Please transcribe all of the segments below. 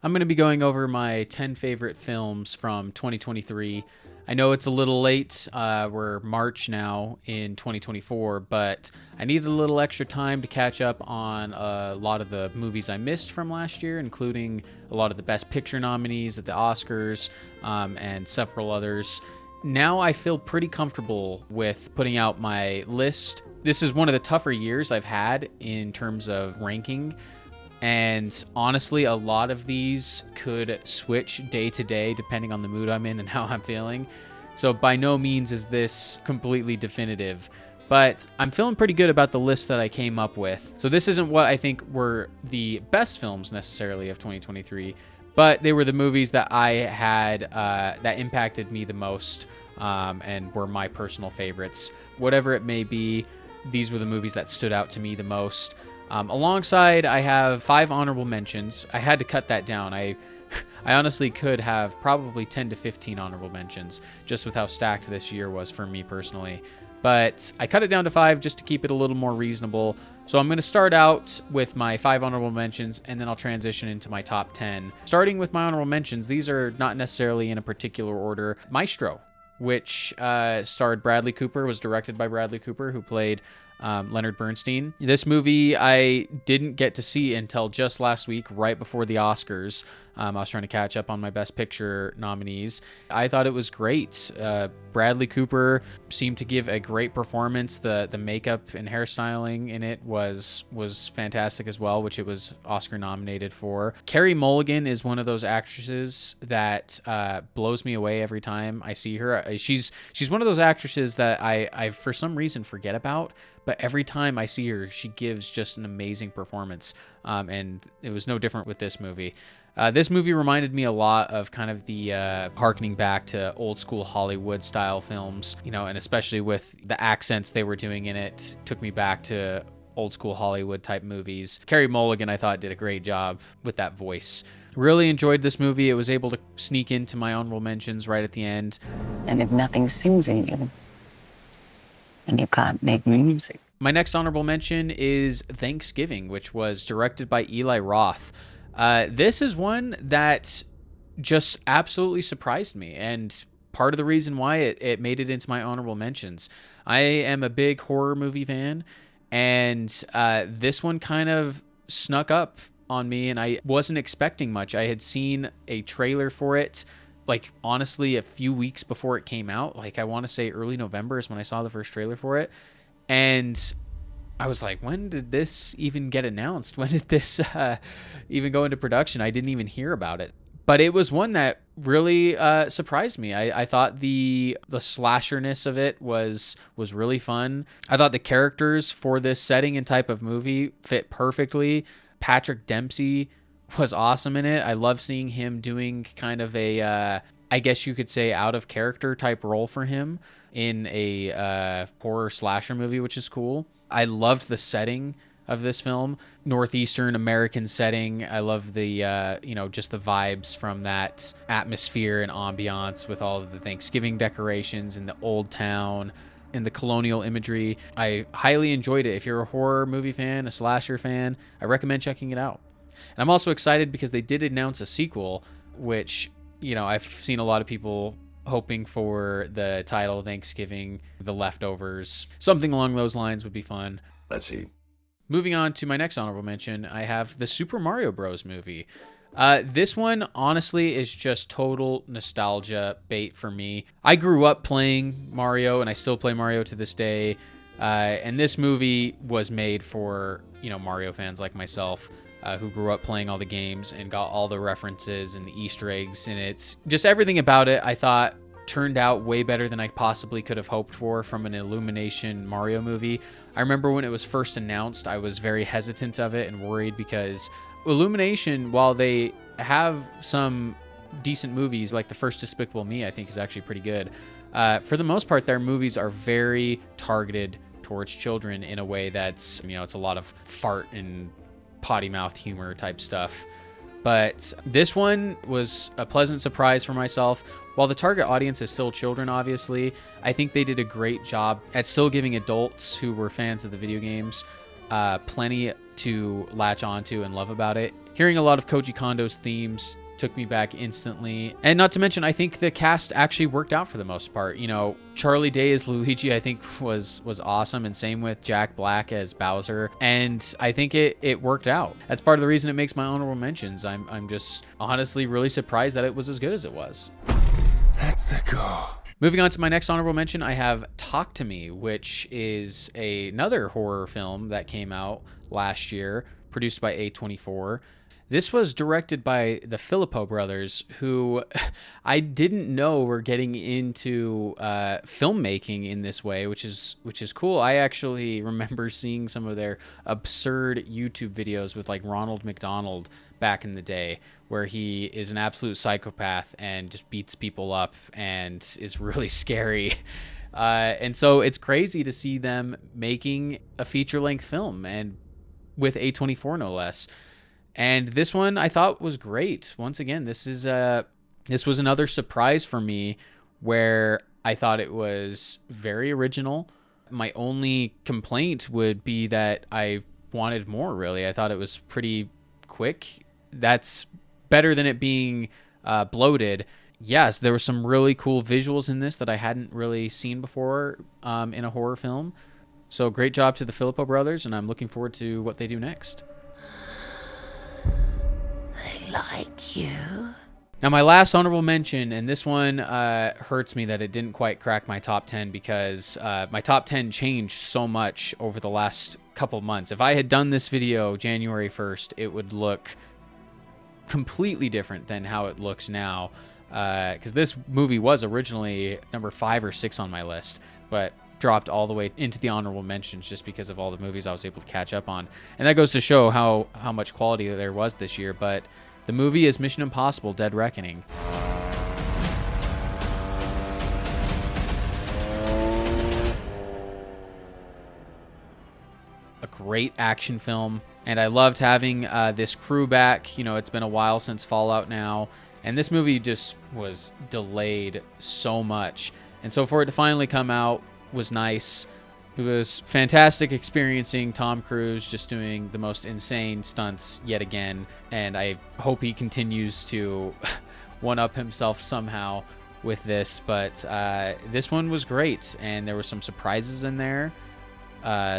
I'm going to be going over my 10 favorite films from 2023. I know it's a little late. We're March now in 2024, but I needed a little extra time to catch up on a lot of the movies I missed from last year, including a lot of the Best Picture nominees at the Oscars and several others. Now I feel pretty comfortable with putting out my list. This is one of the tougher years I've had in terms of ranking. And honestly, a lot of these could switch day to day depending on the mood I'm in and how I'm feeling. So by no means is this completely definitive, but I'm feeling pretty good about the list that I came up with. So this isn't what I think were the best films necessarily of 2023, but they were the movies that I had that impacted me the most and were my personal favorites. Whatever it may be, these were the movies that stood out to me the most. Alongside, I have 5 honorable mentions. I had to cut that down. I honestly could have probably 10 to 15 honorable mentions just with how stacked this year was for me personally. But I cut it down to 5 just to keep it a little more reasonable. So I'm going to start out with my 5 honorable mentions, and then I'll transition into my top 10. Starting with my honorable mentions, these are not necessarily in a particular order. Maestro, which starred Bradley Cooper, was directed by Bradley Cooper, who played Leonard Bernstein. This movie I didn't get to see until just last week, right before the Oscars. I was trying to catch up on my Best Picture nominees. I thought it was great. Bradley Cooper seemed to give a great performance. The makeup and hairstyling in it was fantastic as well, which it was Oscar nominated for. Carey Mulligan is one of those actresses that blows me away every time I see her. She's one of those actresses that I for some reason forget about, but every time I see her, she gives just an amazing performance. And it was no different with this movie. This movie reminded me a lot of kind of the harkening back to old school Hollywood style films, you know, and especially with the accents they were doing in it, took me back to old school Hollywood type movies. Carey Mulligan, I thought, did a great job with that voice. Really enjoyed this movie. It was able to sneak into my honorable mentions right at the end. And if nothing sings in you, and you can't make music. My next honorable mention is Thanksgiving, which was directed by Eli Roth. This is one that just absolutely surprised me, and part of the reason why it made it into my honorable mentions. I am a big horror movie fan, and this one kind of snuck up on me, and I wasn't expecting much. I had seen a trailer for it, like, honestly, a few weeks before it came out. Like, I want to say early November is when I saw the first trailer for it, and I was like, when did this even get announced? When did this even go into production? I didn't even hear about it. But it was one that really surprised me. I thought the slasherness of it was really fun. I thought the characters for this setting and type of movie fit perfectly. Patrick Dempsey was awesome in it. I love seeing him doing kind of a, I guess you could say, out of character type role for him in a horror slasher movie, which is cool. I loved the setting of this film, Northeastern American setting. I love the, just the vibes from that atmosphere and ambiance with all of the Thanksgiving decorations and the old town and the colonial imagery. I highly enjoyed it. If you're a horror movie fan, a slasher fan, I recommend checking it out. And I'm also excited because they did announce a sequel, which, I've seen a lot of people hoping for the title Thanksgiving, The Leftovers. Something along those lines would be fun. Let's see. Moving on to my next honorable mention, I have the Super Mario Bros. Movie. This one, honestly, is just total nostalgia bait for me. I grew up playing Mario, and I still play Mario to this day. And this movie was made for, Mario fans like myself, who grew up playing all the games and got all the references and the Easter eggs. And it's just everything about it, I thought, turned out way better than I possibly could have hoped for from an Illumination Mario movie. I remember when it was first announced, I was very hesitant of it and worried because Illumination, while they have some decent movies, like the first Despicable Me, I think is actually pretty good. For the most part, their movies are very targeted towards children in a way that's, it's a lot of fart and potty mouth humor type stuff. But this one was a pleasant surprise for myself. While the target audience is still children, obviously, I think they did a great job at still giving adults who were fans of the video games plenty to latch onto and love about it. Hearing a lot of Koji Kondo's themes took me back instantly. And not to mention, I think the cast actually worked out for the most part. You know, Charlie Day as Luigi, I think was awesome, and same with Jack Black as Bowser. And I think it worked out. That's part of the reason it makes my honorable mentions. I'm just honestly really surprised that it was as good as it was. That's a go. Moving on to my next honorable mention, I have Talk to Me, which is another horror film that came out last year, produced by A24. This was directed by the Filippo brothers, who I didn't know were getting into filmmaking in this way, which is cool. I actually remember seeing some of their absurd YouTube videos with like Ronald McDonald back in the day, where he is an absolute psychopath and just beats people up and is really scary. And so it's crazy to see them making a feature-length film, and with A24 no less. And this one I thought was great. Once again, this was another surprise for me, where I thought it was very original. My only complaint would be that I wanted more, really. I thought it was pretty quick. That's better than it being bloated. Yes, there were some really cool visuals in this that I hadn't really seen before in a horror film. So great job to the Filippo brothers, and I'm looking forward to what they do next. They like you. Now, my last honorable mention, and this one hurts me that it didn't quite crack my top 10, because my top 10 changed so much over the last couple months. If I had done this video January 1st, it would look completely different than how it looks now, because this movie was originally number 5 or 6 on my list, but dropped all the way into the honorable mentions just because of all the movies I was able to catch up on. And that goes to show how much quality there was this year. But the movie is Mission Impossible: Dead Reckoning. A great action film, and I loved having this crew back. You know, it's been a while since Fallout now, and this movie just was delayed so much. And so for it to finally come out was nice. It was fantastic experiencing Tom Cruise just doing the most insane stunts yet again, and I hope he continues to one-up himself somehow with this. But this one was great, and there were some surprises in there,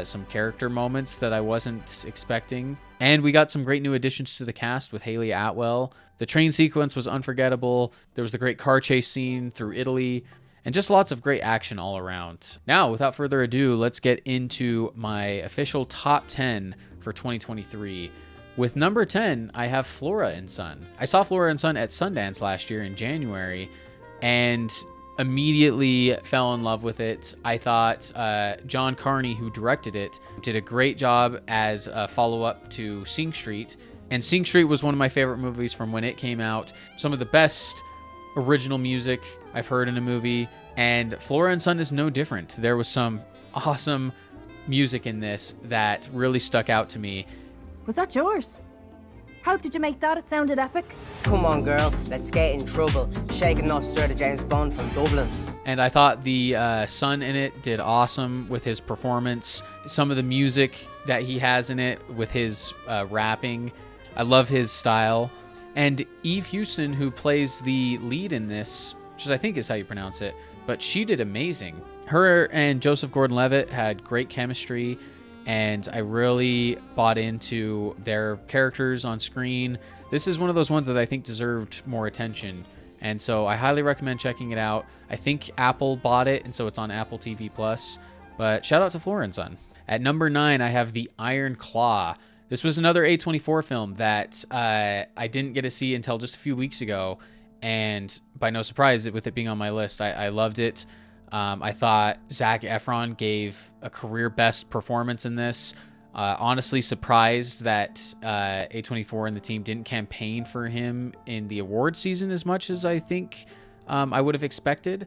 some character moments that I wasn't expecting, and we got some great new additions to the cast with Haley Atwell. The train sequence was unforgettable. There was the great car chase scene through Italy, and just lots of great action all around. Now, without further ado, let's get into my official top 10 for 2023. With number 10, I have Flora and Son. I saw Flora and Son at Sundance last year in January, and immediately fell in love with it. I thought John Carney, who directed it, did a great job as a follow-up to Sing Street. And Sing Street was one of my favorite movies from when it came out. Some of the best original music I've heard in a movie, and Flora and Son is no different. There was some awesome music in this that really stuck out to me. Was that yours? How did you make that? It sounded epic. Come on, girl, let's get in trouble. Shaking not stir the James Bond from Dublin. And I thought the son in it did awesome with his performance. Some of the music that he has in it with his rapping, I love his style. And Eve Houston, who plays the lead in this, which I think is how you pronounce it, but she did amazing. Her and Joseph Gordon-Levitt had great chemistry, and I really bought into their characters on screen. This is one of those ones that I think deserved more attention, and so I highly recommend checking it out. I think Apple bought it, and so it's on Apple TV+, but shout out to Flora and Son. At number 9, I have The Iron Claw. This was another A24 film that I didn't get to see until just a few weeks ago, and by no surprise, with it being on my list, I loved it. I thought Zac Efron gave a career best performance in this. Honestly surprised that A24 and the team didn't campaign for him in the award season as much as I think I would have expected.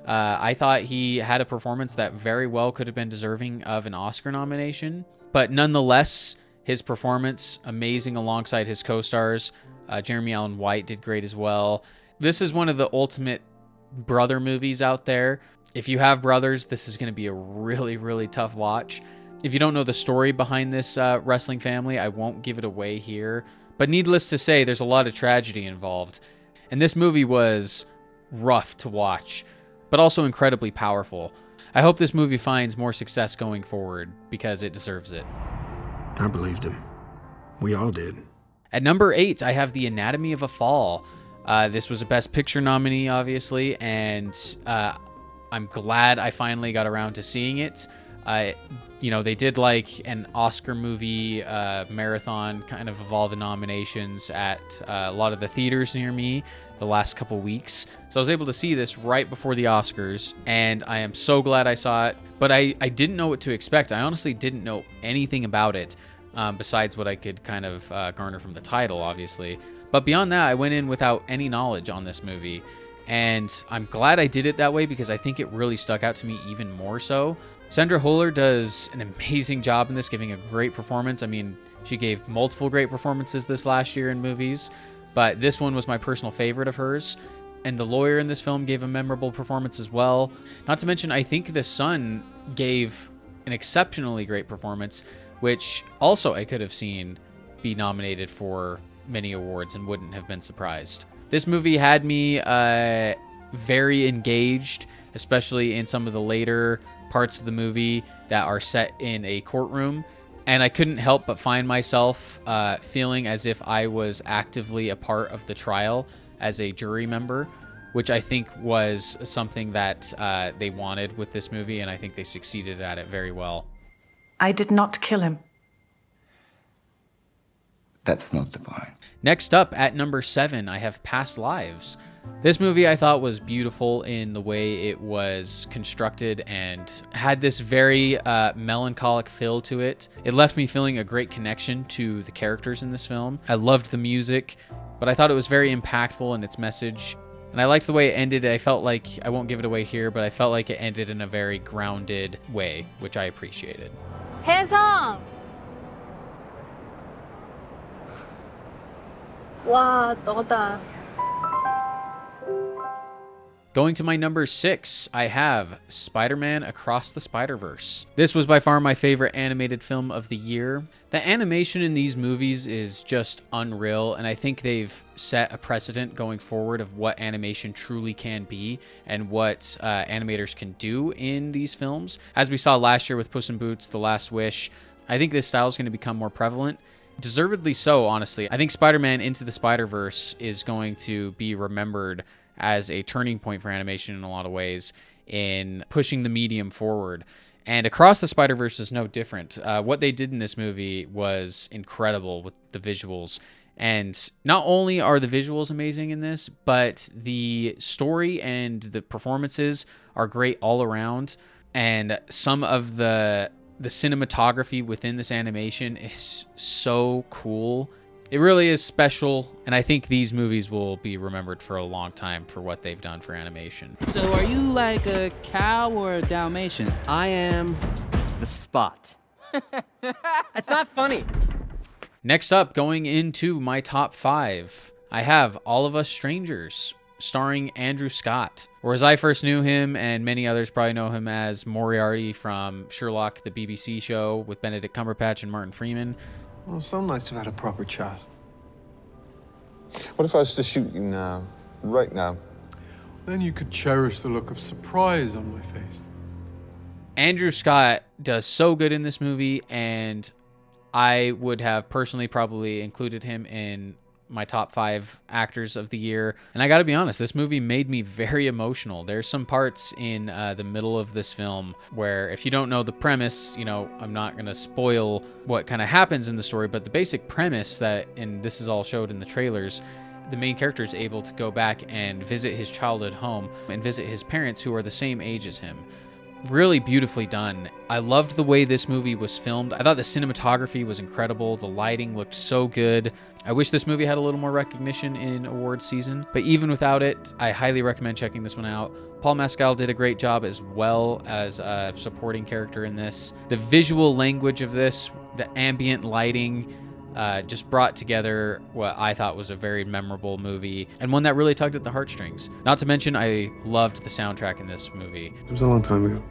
I thought he had a performance that very well could have been deserving of an Oscar nomination, but nonetheless, his performance, amazing alongside his co-stars. Jeremy Allen White did great as well. This is one of the ultimate brother movies out there. If you have brothers, this is going to be a really, really tough watch. If you don't know the story behind this wrestling family, I won't give it away here. But needless to say, there's a lot of tragedy involved. And this movie was rough to watch, but also incredibly powerful. I hope this movie finds more success going forward because it deserves it. I believed him. We all did. At number 8, I have The Anatomy of a Fall. This was a Best Picture nominee, obviously, and I'm glad I finally got around to seeing it. They did like an Oscar movie marathon kind of of all the nominations at a lot of the theaters near me the last couple weeks. So I was able to see this right before the Oscars, and I am so glad I saw it. But I didn't know what to expect. I honestly didn't know anything about it besides what I could kind of garner from the title, obviously. But beyond that, I went in without any knowledge on this movie. And I'm glad I did it that way because I think it really stuck out to me even more so. Sandra Hüller does an amazing job in this, giving a great performance. I mean, she gave multiple great performances this last year in movies, but this one was my personal favorite of hers. And the lawyer in this film gave a memorable performance as well. Not to mention, I think the son gave an exceptionally great performance, which also I could have seen be nominated for many awards and wouldn't have been surprised. This movie had me very engaged, especially in some of the later parts of the movie that are set in a courtroom. And I couldn't help but find myself feeling as if I was actively a part of the trial as a jury member, which I think was something that they wanted with this movie, and I think they succeeded at it very well. I did not kill him. That's not the point. Next up, at number 7, I have Past Lives. This movie I thought was beautiful in the way it was constructed and had this very melancholic feel to it. It left me feeling a great connection to the characters in this film. I loved the music, but I thought it was very impactful in its message. And I liked the way it ended. I felt like, I won't give it away here, but I felt like it ended in a very grounded way, which I appreciated. 혜성! 와, 너다. Going to my number 6, I have Spider-Man Across the Spider-Verse. This was by far my favorite animated film of the year. The animation in these movies is just unreal, and I think they've set a precedent going forward of what animation truly can be and what animators can do in these films. As we saw last year with Puss in Boots, The Last Wish, I think this style is going to become more prevalent. Deservedly so, honestly. I think Spider-Man Into the Spider-Verse is going to be remembered as a turning point for animation in a lot of ways in pushing the medium forward. And Across the Spider-Verse is no different. What they did in this movie was incredible with the visuals. And not only are the visuals amazing in this, but the story and the performances are great all around. And some of the cinematography within this animation is so cool. It really is special, and I think these movies will be remembered for a long time for what they've done for animation. So are you like a cow or a Dalmatian? I am the Spot. It's not funny. Next up, going into my top 5, I have All of Us Strangers, starring Andrew Scott, or as I first knew him, and many others probably know him as Moriarty from Sherlock, the BBC show with Benedict Cumberbatch and Martin Freeman. Well, so nice to have had a proper chat. What if I was to shoot you now, right now? Then you could cherish the look of surprise on my face. Andrew Scott does so good in this movie, and I would have personally probably included him in my top 5 actors of the year. And I gotta be honest, this movie made me very emotional. There's some parts in the middle of this film where, if you don't know the premise, I'm not gonna spoil what kind of happens in the story, but the basic premise and this is all showed in the trailers, the main character is able to go back and visit his childhood home and visit his parents who are the same age as him. Really beautifully done. I loved the way this movie was filmed. I thought the cinematography was incredible. The lighting looked so good. I wish this movie had a little more recognition in awards season, but even without it, I highly recommend checking this one out. Paul Mescal did a great job as well as a supporting character in this. The visual language of this, the ambient lighting, just brought together what I thought was a very memorable movie and one that really tugged at the heartstrings. Not to mention, I loved the soundtrack in this movie. It was a long time ago.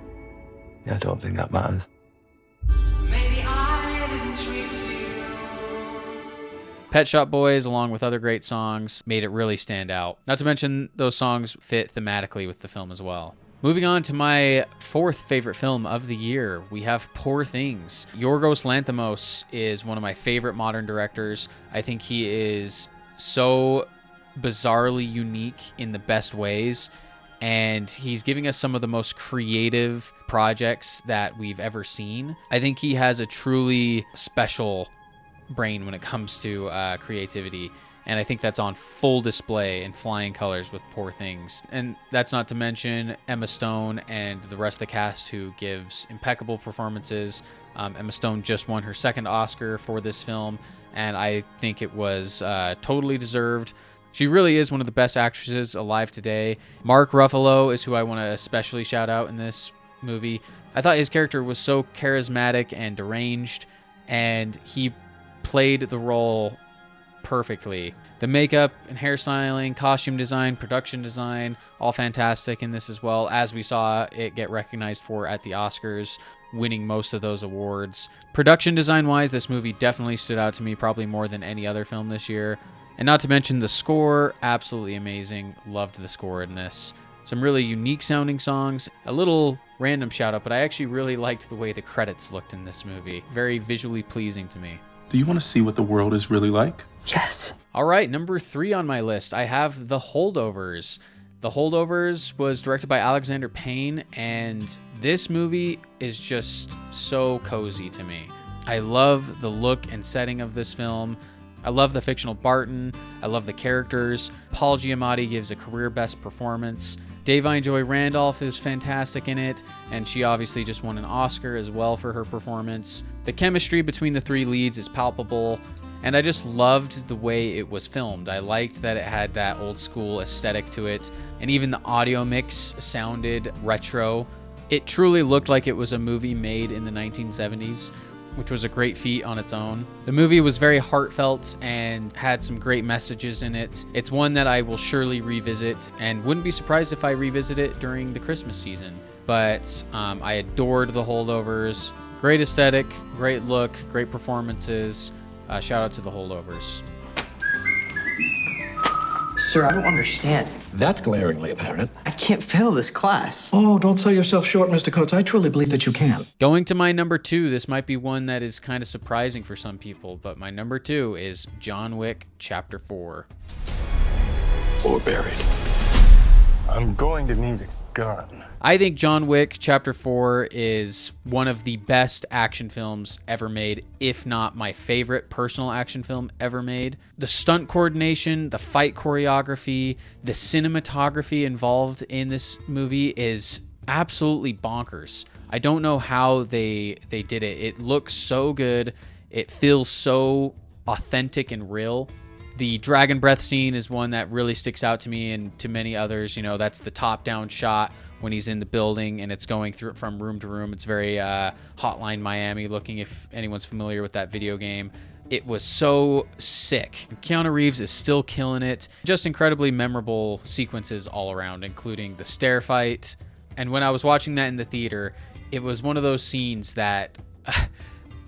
Yeah, I don't think that matters. Pet Shop Boys, along with other great songs, made it really stand out. Not to mention those songs fit thematically with the film as well. Moving on to my fourth favorite film of the year, we have Poor Things. Yorgos Lanthimos is one of my favorite modern directors. I think he is so bizarrely unique in the best ways, and he's giving us some of the most creative projects that we've ever seen. I think he has a truly special brain when it comes to creativity, and I think that's on full display in flying colors with Poor Things. And that's not to mention Emma Stone and the rest of the cast, who gives impeccable performances. Emma Stone just won her second Oscar for this film, and I think it was totally deserved. She really is one of the best actresses alive today. Mark Ruffalo is who I want to especially shout out in this movie. I thought his character was so charismatic and deranged, and he played the role perfectly. The makeup and hairstyling, costume design, production design, all fantastic in this as well, as we saw it get recognized for at the Oscars, winning most of those awards. Production design wise, this movie definitely stood out to me, probably more than any other film this year. And not to mention the score, absolutely amazing. Loved the score in this. Some really unique sounding songs. A little random shout out, but I actually really liked the way the credits looked in this movie. Very visually pleasing to me. Do you want to see what the world is really like? Yes. All right, number 3 on my list, I have The Holdovers. The Holdovers was directed by Alexander Payne, and this movie is just so cozy to me. I love the look and setting of this film. I love the fictional Barton. I love the characters. Paul Giamatti gives a career best performance. Davine Joy Randolph is fantastic in it, and she obviously just won an Oscar as well for her performance. The chemistry between the three leads is palpable, and I just loved the way it was filmed. I liked that it had that old school aesthetic to it, and even the audio mix sounded retro. It truly looked like it was a movie made in the 1970s, which was a great feat on its own. The movie was very heartfelt and had some great messages in it. It's one that I will surely revisit, and wouldn't be surprised if I revisit it during the Christmas season. But I adored The Holdovers. Great aesthetic, great look, great performances. Shout out to The Holdovers. Sir, I don't understand. That's glaringly apparent. I can't fail this class. Oh, don't sell yourself short, Mr. Coates. I truly believe that you can. Going to my number 2, this might be one that is kind of surprising for some people, but my number 2 is John Wick Chapter 4. Or buried. I'm going to need a gun. I think John Wick Chapter 4 is one of the best action films ever made, if not my favorite personal action film ever made. The stunt coordination, the fight choreography, the cinematography involved in this movie is absolutely bonkers. I don't know how they did it. It looks so good. It feels so authentic and real. The dragon breath scene is one that really sticks out to me and to many others. You know, that's the top-down shot when he's in the building and it's going through from room to room. It's very Hotline Miami looking, if anyone's familiar with that video game. It was so sick. Keanu Reeves is still killing it. Just incredibly memorable sequences all around, including the stair fight. And when I was watching that in the theater, it was one of those scenes that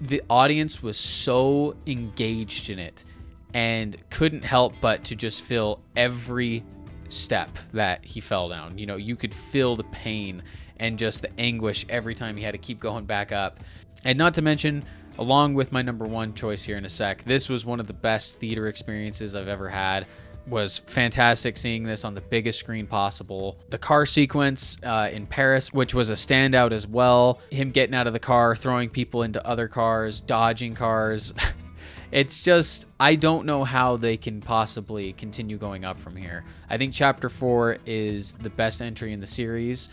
the audience was so engaged in it and couldn't help but to just feel every step that he fell down. You know, you could feel the pain and just the anguish every time he had to keep going back up. And not to mention, along with my number 1 choice here in a sec, this was one of the best theater experiences I've ever had. Was fantastic seeing this on the biggest screen possible. The car sequence in Paris, which was a standout as well. Him getting out of the car, throwing people into other cars, dodging cars. It's just, I don't know how they can possibly continue going up from here. I think Chapter 4 is the best entry in the series.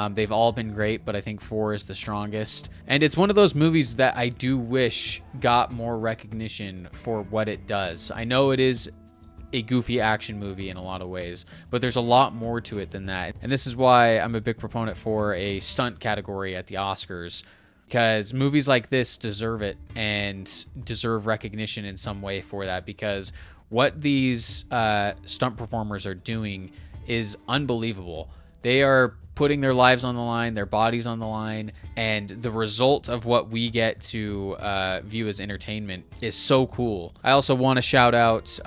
They've all been great, but I think 4 is the strongest. And it's one of those movies that I do wish got more recognition for what it does. I know it is a goofy action movie in a lot of ways, but there's a lot more to it than that. And this is why I'm a big proponent for a stunt category at the Oscars, because movies like this deserve it and deserve recognition in some way for that, because what these stunt performers are doing is unbelievable. They are putting their lives on the line, their bodies on the line, and the result of what we get to view as entertainment is so cool. I also want to shout out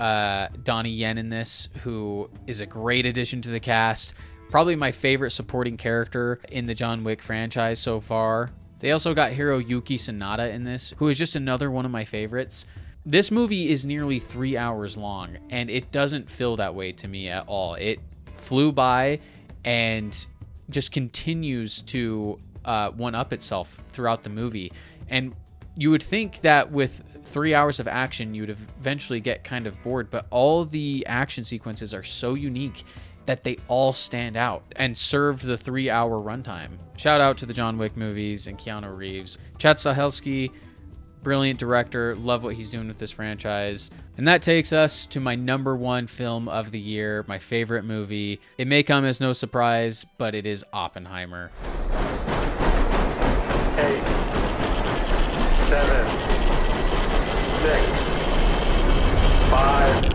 Donnie Yen in this, who is a great addition to the cast. Probably my favorite supporting character in the John Wick franchise so far. They also got Hiroyuki Sanada in this, who is just another one of my favorites. This movie is nearly 3 hours long, and it doesn't feel that way to me at all. It flew by and just continues to one-up itself throughout the movie. And you would think that with 3 hours of action, you'd eventually get kind of bored, but all the action sequences are so unique that they all stand out and serve the 3 hour runtime. Shout out to the John Wick movies and Keanu Reeves. Chad Stahelski, brilliant director. Love what he's doing with this franchise. And that takes us to my number one film of the year, my favorite movie. It may come as no surprise, but it is Oppenheimer. 8, 7, 6, 5.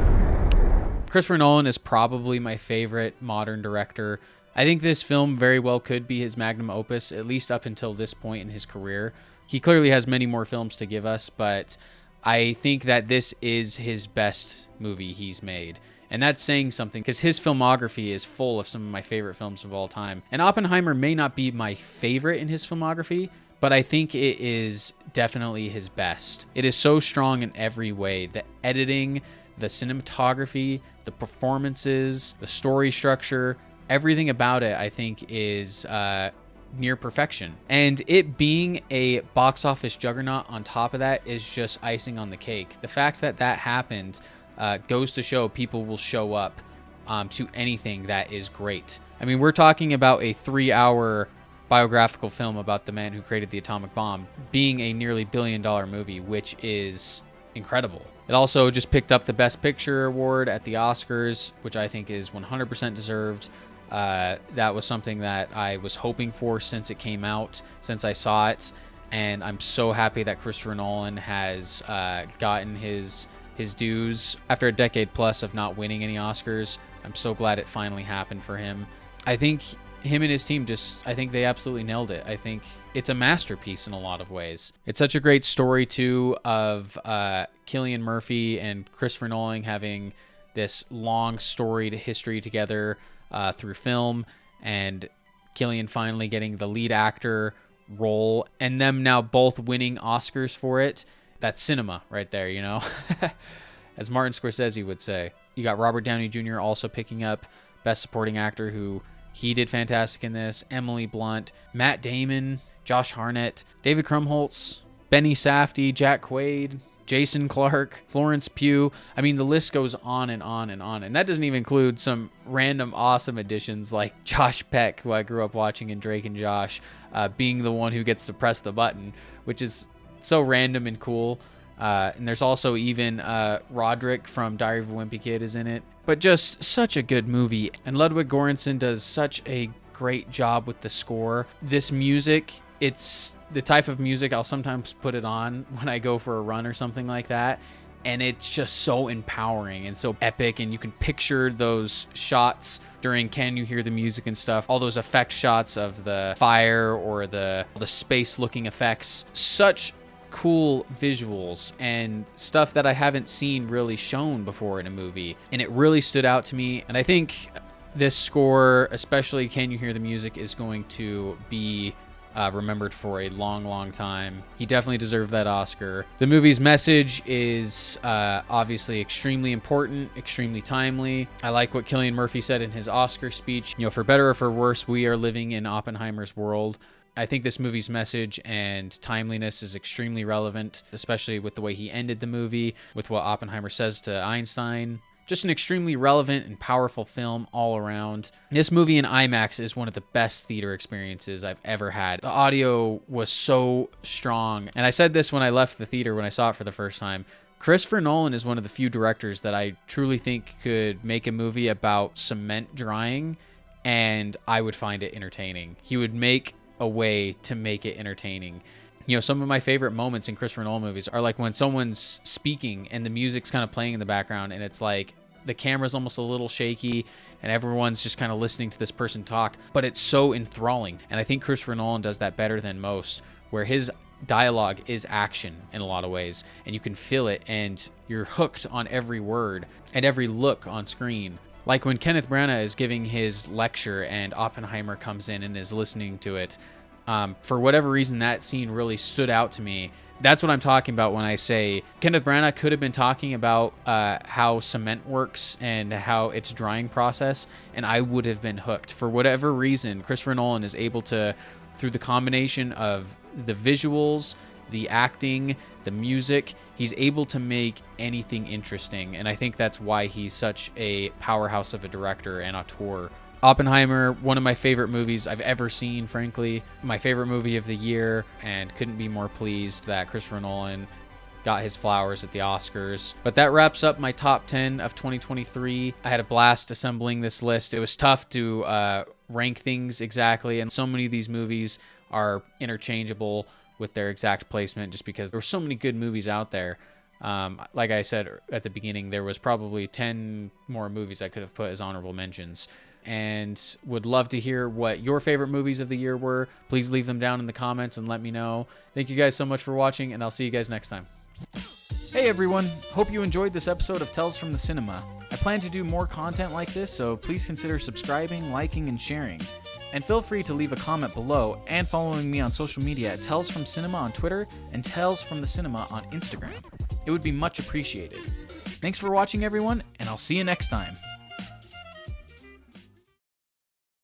Christopher Nolan is probably my favorite modern director. I think this film very well could be his magnum opus, at least up until this point in his career. He clearly has many more films to give us, but I think that this is his best movie he's made. And that's saying something, because his filmography is full of some of my favorite films of all time. And Oppenheimer may not be my favorite in his filmography, but I think it is definitely his best. It is so strong in every way. The editing, the cinematography, the performances, the story structure, everything about it, I think, is near perfection. And it being a box office juggernaut on top of that is just icing on the cake. The fact that that happened goes to show people will show up to anything that is great. I mean, we're talking about a 3 hour biographical film about the man who created the atomic bomb being a nearly $1 billion movie, which is incredible. It also just picked up the Best Picture award at the Oscars, which I think is 100% deserved. That was something that I was hoping for since it came out, since I saw it, and I'm so happy that Christopher Nolan has gotten his dues after a decade plus of not winning any Oscars. I'm so glad it finally happened for him. I think him and his team I think they absolutely nailed it. I think it's a masterpiece in a lot of ways. It's such a great story too of Cillian Murphy and Christopher Nolan having this long storied history together through film, and Cillian finally getting the lead actor role, and them now both winning Oscars for it. That's cinema right there, you know? As Martin Scorsese would say. You got Robert Downey Jr. also picking up Best Supporting Actor, who he did fantastic in this. Emily Blunt, Matt Damon, Josh Hartnett, David Krumholtz, Benny Safdie, Jack Quaid, Jason Clarke, Florence Pugh. I mean, the list goes on and on and on. And that doesn't even include some random awesome additions like Josh Peck, who I grew up watching in Drake and Josh, being the one who gets to press the button, which is so random and cool. And there's also even Roderick from Diary of a Wimpy Kid is in it. But just such a good movie. And Ludwig Göransson does such a great job with the score. This music, it's the type of music I'll sometimes put it on when I go for a run or something like that. And it's just so empowering and so epic. And you can picture those shots during Can You Hear the Music and stuff. All those effect shots of the fire or the space looking effects. Such cool visuals and stuff that I haven't seen really shown before in a movie. And it really stood out to me. And I think this score, especially Can You Hear the Music, is going to be remembered for a long, long time. He definitely deserved that Oscar. The movie's message is obviously extremely important, extremely timely. I like what Cillian Murphy said in his Oscar speech. You know, for better or for worse, we are living in Oppenheimer's world. I think this movie's message and timeliness is extremely relevant, especially with the way he ended the movie, with what Oppenheimer says to Einstein. Just an extremely relevant and powerful film all around. This movie in IMAX is one of the best theater experiences I've ever had. The audio was so strong. And I said this when I left the theater when I saw it for the first time. Christopher Nolan is one of the few directors that I truly think could make a movie about cement drying, and I would find it entertaining. He would make a way to make it entertaining. You know, some of my favorite moments in Christopher Nolan movies are like when someone's speaking and the music's kind of playing in the background, and it's like the camera's almost a little shaky and everyone's just kind of listening to this person talk, but it's so enthralling. And I think Christopher Nolan does that better than most, where his dialogue is action in a lot of ways, and you can feel it and you're hooked on every word and every look on screen. Like when Kenneth Branagh is giving his lecture and Oppenheimer comes in and is listening to it. For whatever reason, that scene really stood out to me. That's what I'm talking about when I say Kenneth Branagh could have been talking about how cement works and how its drying process, and I would have been hooked. For whatever reason, Christopher Nolan is able to, through the combination of the visuals, the acting, the music, he's able to make anything interesting. And I think that's why he's such a powerhouse of a director and auteur. Oppenheimer, one of my favorite movies I've ever seen, frankly. My favorite movie of the year, and couldn't be more pleased that Christopher Nolan got his flowers at the Oscars. But that wraps up my top 10 of 2023. I had a blast assembling this list. It was tough to rank things exactly, and so many of these movies are interchangeable with their exact placement just because there were so many good movies out there. Like I said at the beginning, there was probably 10 more movies I could have put as honorable mentions, and would love to hear what your favorite movies of the year were. Please leave them down in the comments and let me know. Thank you guys so much for watching, and I'll see you guys next time. Hey everyone, hope you enjoyed this episode of Tales from the Cinema. I plan to do more content like this, so please consider subscribing, liking, and sharing. And feel free to leave a comment below and following me on social media at Tales from Cinema on Twitter and Tales from the Cinema on Instagram. It would be much appreciated. Thanks for watching everyone, and I'll see you next time.